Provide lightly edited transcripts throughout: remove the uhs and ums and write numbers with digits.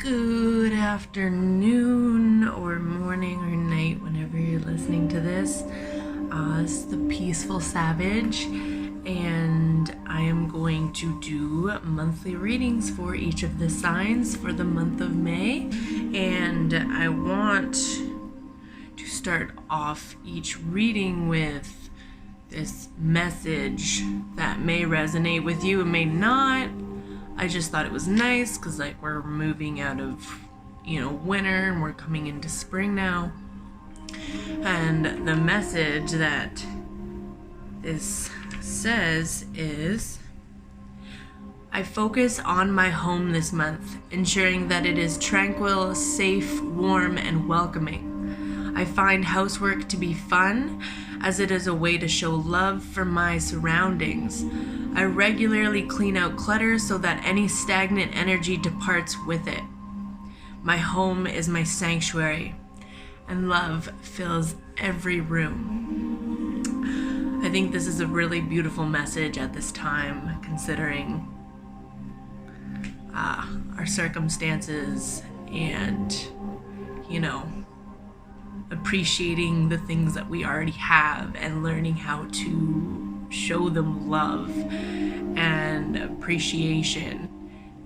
Good afternoon or morning or night whenever you're listening to this. This is the Peaceful Savage, and I am going to do monthly readings for each of the signs for the month of May. And I want to start off each reading with this message that may resonate with you and may not. I just thought it was nice because we're moving out of winter and we're coming into spring now. And the message that this says is, I focus on my home this month, ensuring that it is tranquil, safe, warm, and welcoming. I find housework to be fun, as it is a way to show love for my surroundings. I regularly clean out clutter so that any stagnant energy departs with it. My home is my sanctuary, and love fills every room. I think this is a really beautiful message at this time, considering our circumstances and, appreciating the things that we already have and learning how to show them love and appreciation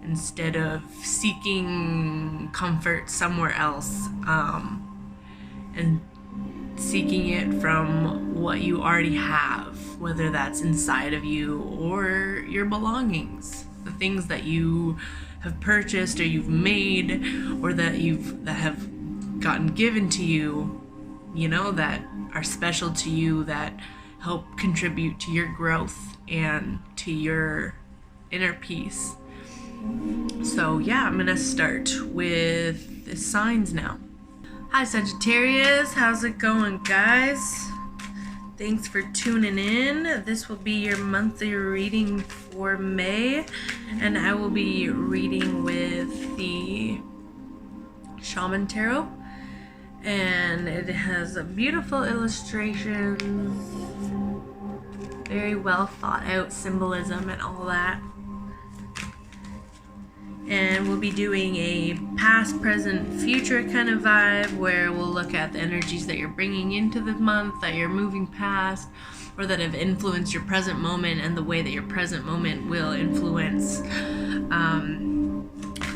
instead of seeking comfort somewhere else, and seeking it from what you already have, whether that's inside of you or your belongings, the things that you have purchased or you've made or that have gotten given to you, that are special to you, that help contribute to your growth and to your inner peace. So I'm gonna start with the signs now. Hi Sagittarius, how's it going, guys? Thanks for tuning in. This will be your monthly reading for May, and I will be reading with the Shaman Tarot. And it has a beautiful illustrations, very well thought out symbolism and all that. And we'll be doing a past, present, future kind of vibe where we'll look at the energies that you're bringing into the month, that you're moving past, or that have influenced your present moment, and the way that your present moment will influence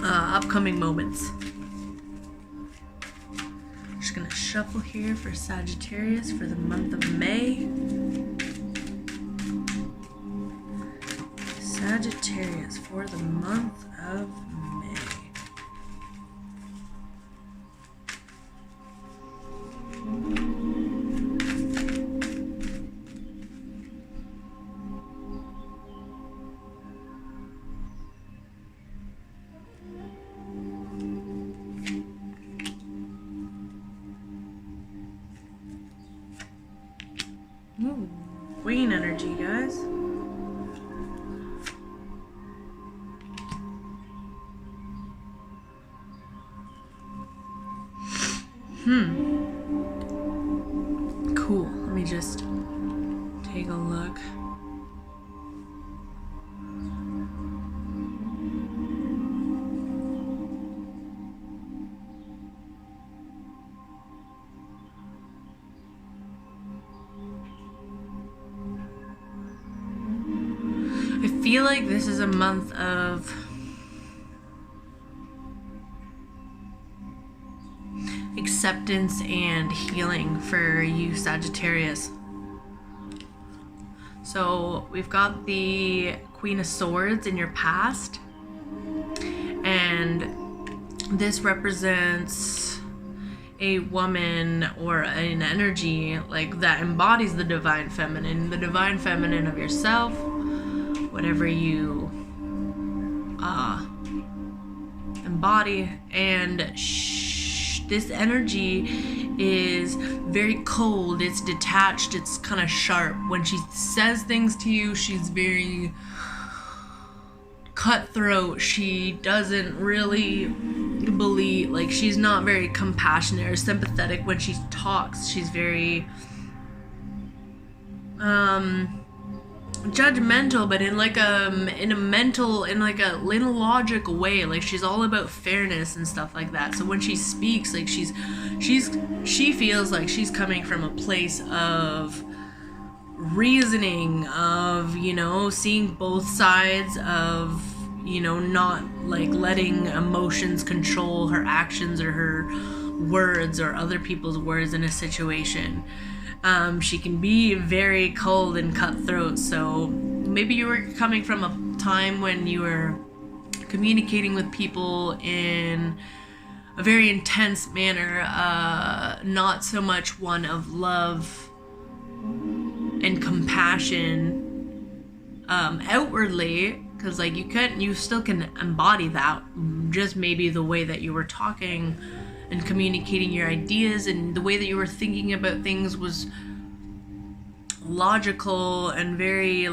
upcoming moments. Just gonna shuffle here for Sagittarius for the month of May. Sagittarius for the month of May. Ooh, Queen energy, guys. Cool. Let me just take a look. I feel like this is a month of acceptance and healing for you, Sagittarius. So we've got the Queen of Swords in your past, and this represents a woman or an energy that embodies the divine feminine of yourself, whatever you embody. And this energy is very cold, it's detached, it's kind of sharp. When she says things to you, she's very cutthroat. She doesn't really believe, she's not very compassionate or sympathetic when she talks. She's very judgmental, but in like in a mental, in a logical way. Like she's all about fairness and stuff like that. So when she speaks, like she feels like she's coming from a place of reasoning, of, you know, seeing both sides, of, you know, not like letting emotions control her actions or her words or other people's words in a situation. She can be very cold and cutthroat. So maybe you were coming from a time when you were communicating with people in a very intense manner, not so much one of love and compassion outwardly, because like you still can embody that, just maybe the way that you were talking and communicating your ideas and the way that you were thinking about things was logical and very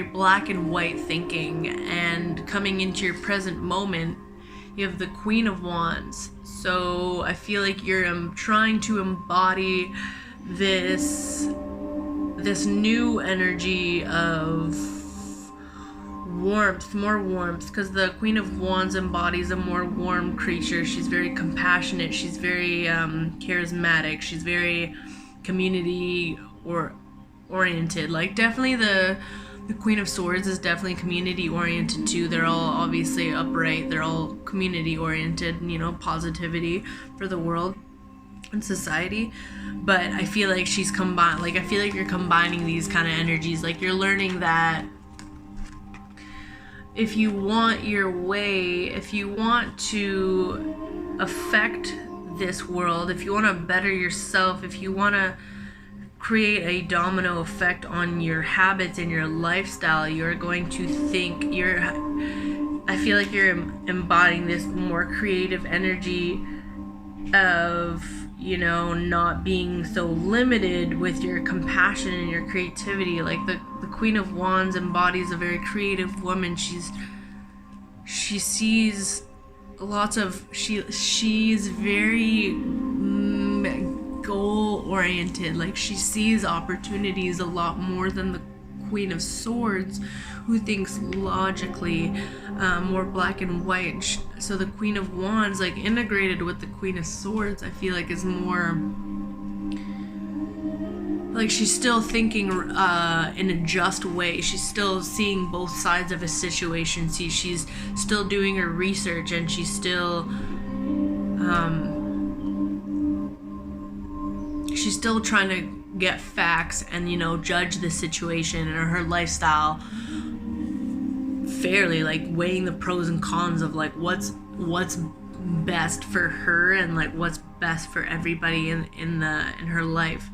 black and white thinking. And coming into your present moment, you have the Queen of Wands. So I feel like you're trying to embody this new energy of more warmth, because the Queen of Wands embodies a more warm creature. She's very compassionate, she's very charismatic, she's very community oriented. Like definitely the Queen of Swords is definitely community oriented too. They're all obviously upright, they're all community oriented, you know, positivity for the world and society. But I feel like I feel like you're combining these kind of energies. Like you're learning that if you want your way, if you want to affect this world, if you want to better yourself, if you want to create a domino effect on your habits and your lifestyle, you're going to think I feel like you're embodying this more creative energy of, you know, not being so limited with your compassion and your creativity. Like the Queen of Wands embodies a very creative woman. She sees lots of, she's very goal oriented. Like she sees opportunities a lot more than the Queen of Swords, who thinks logically, more black and white. So the Queen of Wands, like integrated with the Queen of Swords, I feel like is more like she's still thinking in a just way. She's still seeing both sides of a situation. She's still doing her research, and she's still trying to get facts and, you know, judge the situation and her lifestyle fairly, like weighing the pros and cons of like what's best for her and like what's best for everybody in her life.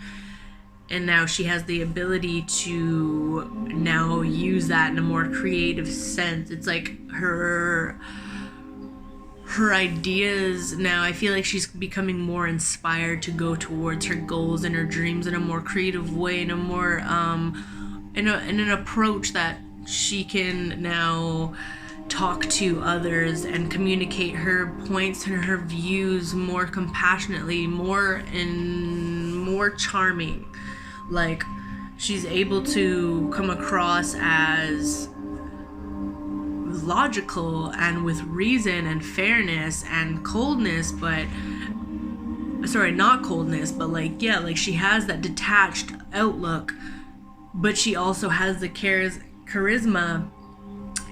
And now she has the ability to now use that in a more creative sense. It's like her ideas now, I feel like she's becoming more inspired to go towards her goals and her dreams in a more creative way, in a more in an approach that she can now talk to others and communicate her points and her views more compassionately, more charming. Like she's able to come across as logical and with reason and fairness and coldness, but not coldness, but like, yeah, like she has that detached outlook, but she also has the charisma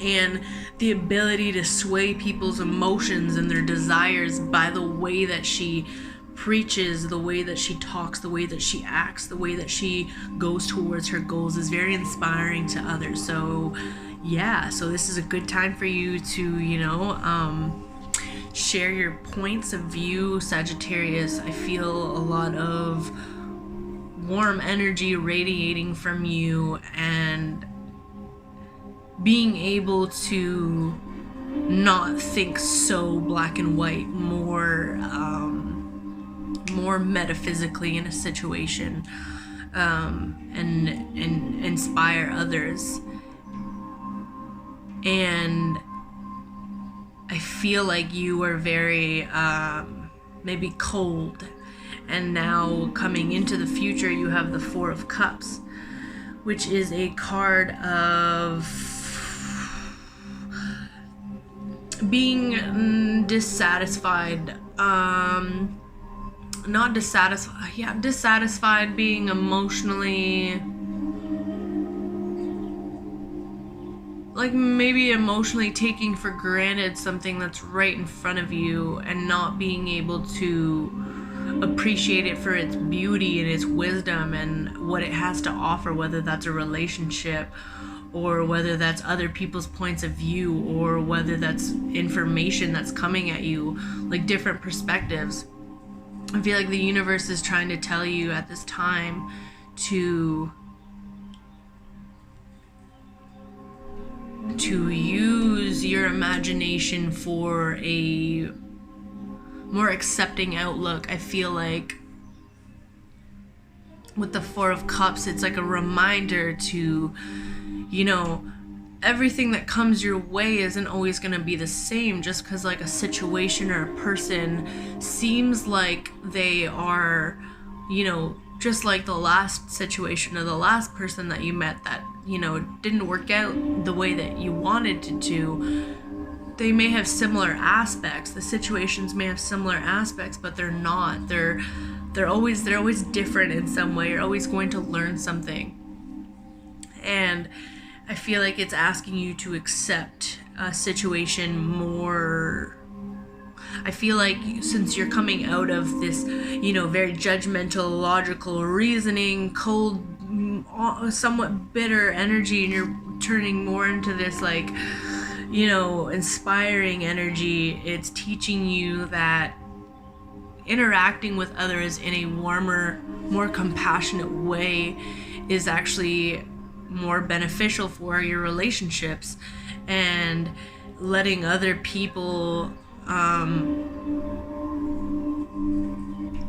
and the ability to sway people's emotions and their desires by the way that she preaches, the way that she talks, the way that she acts, the way that she goes towards her goals is very inspiring to others. So yeah, so this is a good time for you to, you know, share your points of view, Sagittarius. I feel a lot of warm energy radiating from you, and being able to not think so black and white, more metaphysically in a situation, and inspire others. And I feel like you are very maybe cold, and now coming into the future you have the Four of Cups, which is a card of being dissatisfied, dissatisfied, being emotionally, like maybe emotionally taking for granted something that's right in front of you and not being able to appreciate it for its beauty and its wisdom and what it has to offer, whether that's a relationship or whether that's other people's points of view or whether that's information that's coming at you, like different perspectives. I feel like the universe is trying to tell you at this time to use your imagination for a more accepting outlook. I feel like with the Four of Cups, it's like a reminder to, everything that comes your way isn't always going to be the same. Just because like a situation or a person seems like they are, just like the last situation or the last person that you met that, didn't work out the way that you wanted it to. They may have similar aspects. The situations may have similar aspects, but they're not. They're always different in some way. You're always going to learn something. And I feel like it's asking you to accept a situation more. I feel like since you're coming out of this, very judgmental, logical reasoning, cold, somewhat bitter energy, and you're turning more into this like, inspiring energy, it's teaching you that interacting with others in a warmer, more compassionate way is actually more beneficial for your relationships, and letting other people,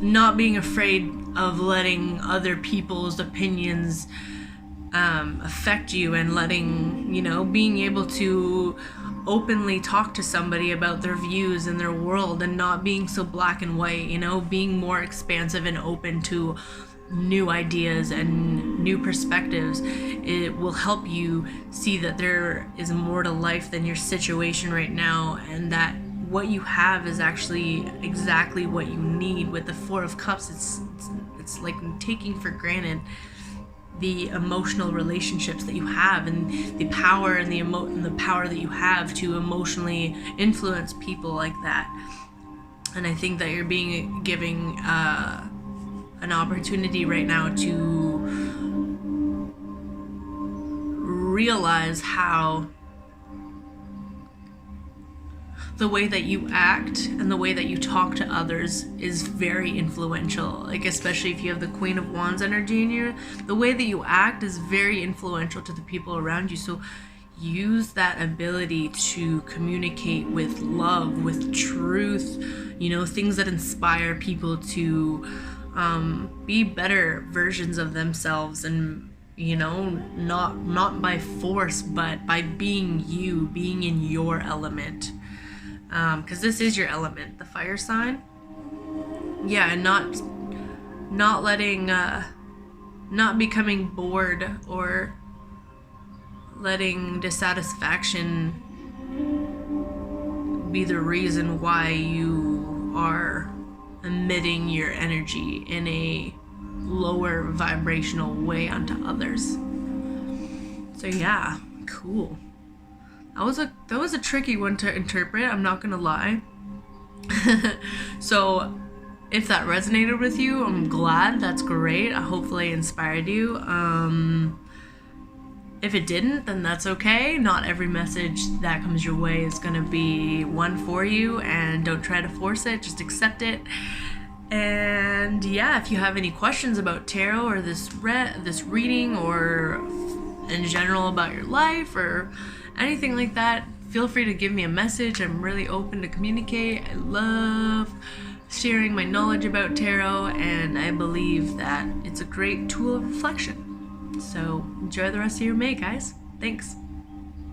not being afraid of letting other people's opinions affect you, and letting, being able to openly talk to somebody about their views and their world, and not being so black and white, being more expansive and open to new ideas and new perspectives. It will help you see that there is more to life than your situation right now, and that what you have is actually exactly what you need. With the Four of Cups, it's like taking for granted the emotional relationships that you have, and the power and the power that you have to emotionally influence people like that. And I think that you're being giving an opportunity right now to realize how the way that you act and the way that you talk to others is very influential. Like, especially if you have the Queen of Wands energy in you, the way that you act is very influential to the people around you. So use that ability to communicate with love, with truth, things that inspire people to be better versions of themselves, and not by force, but by being you, being in your element. Because this is your element, the fire sign. Yeah, and not letting, not becoming bored or letting dissatisfaction be the reason why you are emitting your energy in a lower vibrational way onto others. So yeah, cool. That was a tricky one to interpret, I'm not gonna lie. So if that resonated with you, I'm glad. That's great. I hopefully inspired you. If it didn't, then that's okay. Not every message that comes your way is gonna be one for you, and don't try to force it, just accept it. And yeah, if you have any questions about tarot or this reading, or in general about your life or anything like that, feel free to give me a message. I'm really open to communicate. I love sharing my knowledge about tarot, and I believe that it's a great tool of reflection. So enjoy the rest of your May, guys. Thanks.